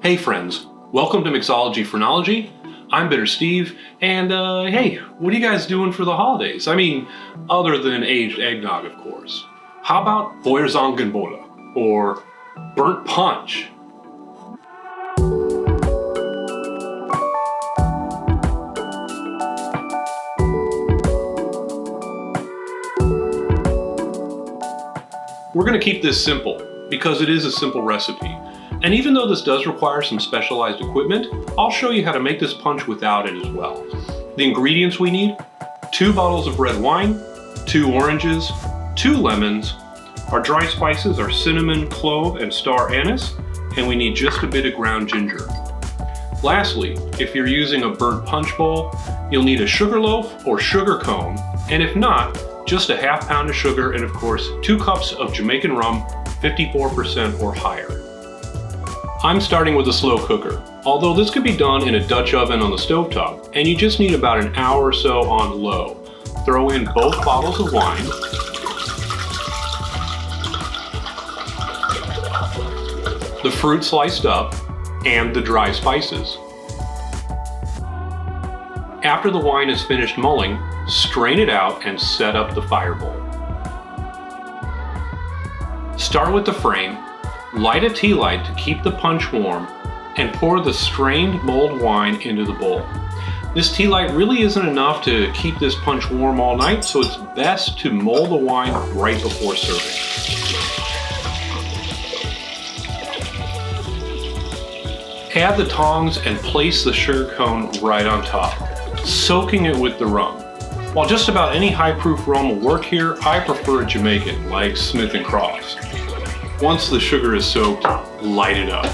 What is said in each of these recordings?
Hey friends, welcome to Mixology Phrenology. I'm Bitter Steve, and hey, what are you guys doing for the holidays? I mean, other than aged eggnog, of course. How about FeuerZangenBowle, or burnt punch? We're going to keep this simple, because it is a simple recipe. And even though this does require some specialized equipment, I'll show you how to make this punch without it as well. The ingredients we need: 2 bottles of red wine, 2 oranges, 2 lemons. Our dry spices are cinnamon, clove, and star anise, and we need just a bit of ground ginger. Lastly, if you're using a burnt punch bowl, you'll need a sugar loaf or sugar cone, and if not, just a ½ pound of sugar and of course 2 cups of Jamaican rum, 54% or higher. I'm starting with a slow cooker, although this could be done in a Dutch oven on the stovetop, and you just need about an hour or so on low. Throw in both bottles of wine, the fruit sliced up, and the dry spices. After the wine is finished mulling, strain it out and set up the fire bowl. Start with the frame, light a tea light to keep the punch warm, and pour the strained mulled wine into the bowl. This tea light really isn't enough to keep this punch warm all night, so it's best to mull the wine right before serving. Add the tongs and place the sugar cone right on top, soaking it with the rum. While just about any high-proof rum will work here, I prefer a Jamaican, like Smith & Cross. Once the sugar is soaked, light it up.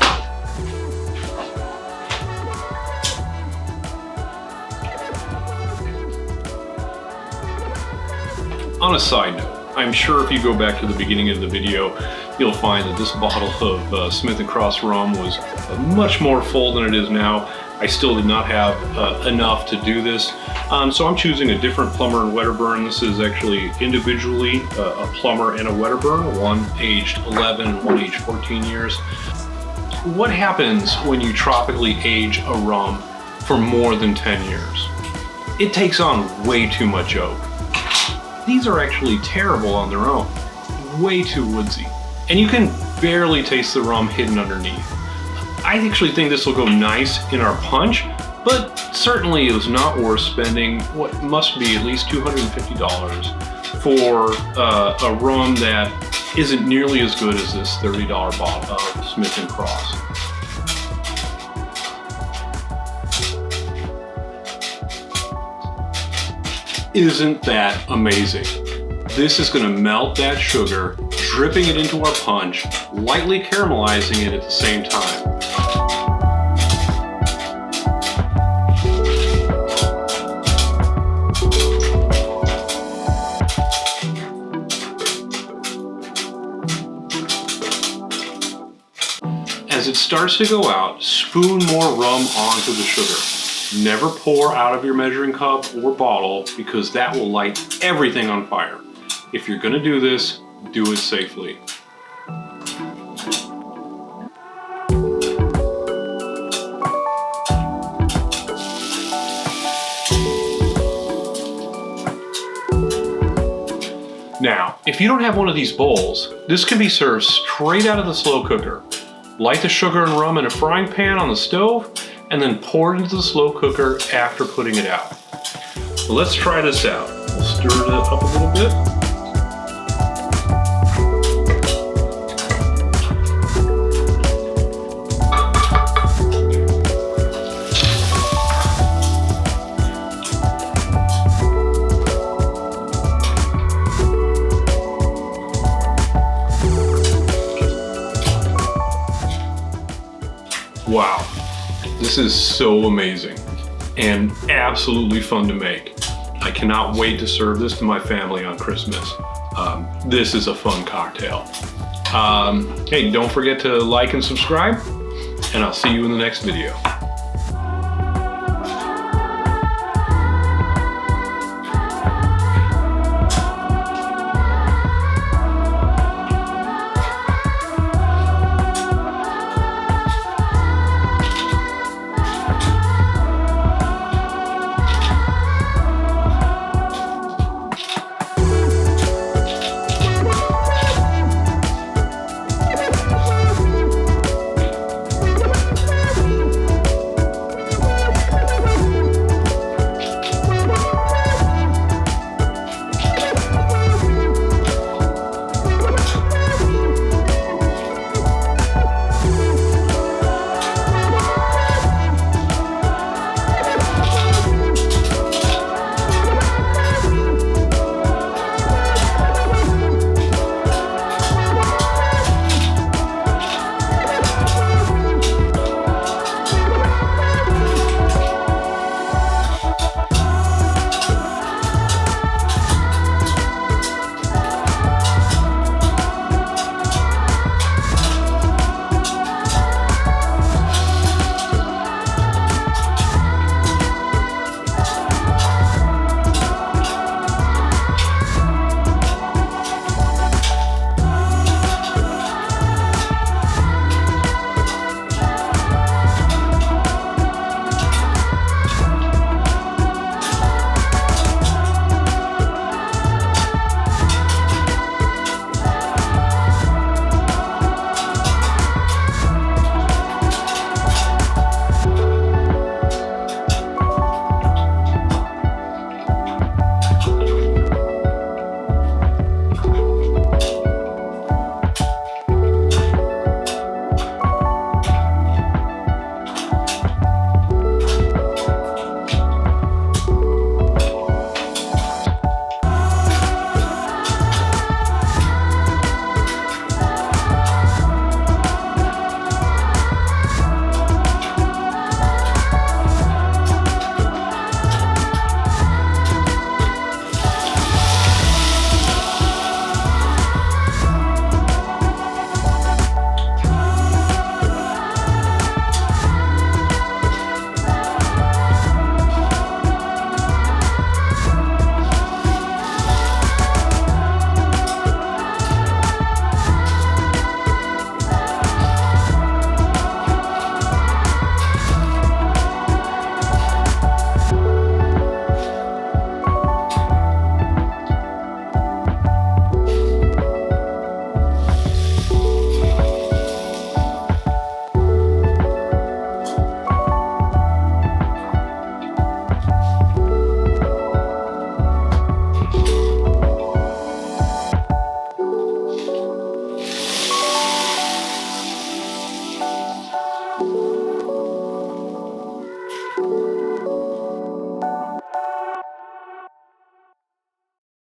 On a side note, I'm sure if you go back to the beginning of the video, you'll find that this bottle of Smith & Cross rum was much more full than it is now. I still did not have enough to do this, so I'm choosing a different plumber and Wedderburn. This is actually individually a plumber and a Wedderburn, one aged 11 and one aged 14 years. What happens when you tropically age a rum for more than 10 years? It takes on way too much oak. These are actually terrible on their own, way too woodsy, and you can barely taste the rum hidden underneath. I actually think this will go nice in our punch, but certainly it was not worth spending what must be at least $250 for a rum that isn't nearly as good as this $30 bottle of Smith & Cross. Isn't that amazing? This is going to melt that sugar, dripping it into our punch, lightly caramelizing it at the same time. As it starts to go out, spoon more rum onto the sugar. Never pour out of your measuring cup or bottle because that will light everything on fire. If you're going to do this, do it safely. Now, if you don't have one of these bowls, this can be served straight out of the slow cooker. Light the sugar and rum in a frying pan on the stove, and then pour it into the slow cooker after putting it out. So let's try this out. We'll stir it up a little bit. Wow, this is so amazing and absolutely fun to make. I cannot wait to serve this to my family on Christmas. This is a fun cocktail. Hey, don't forget to like and subscribe, and I'll see you in the next video.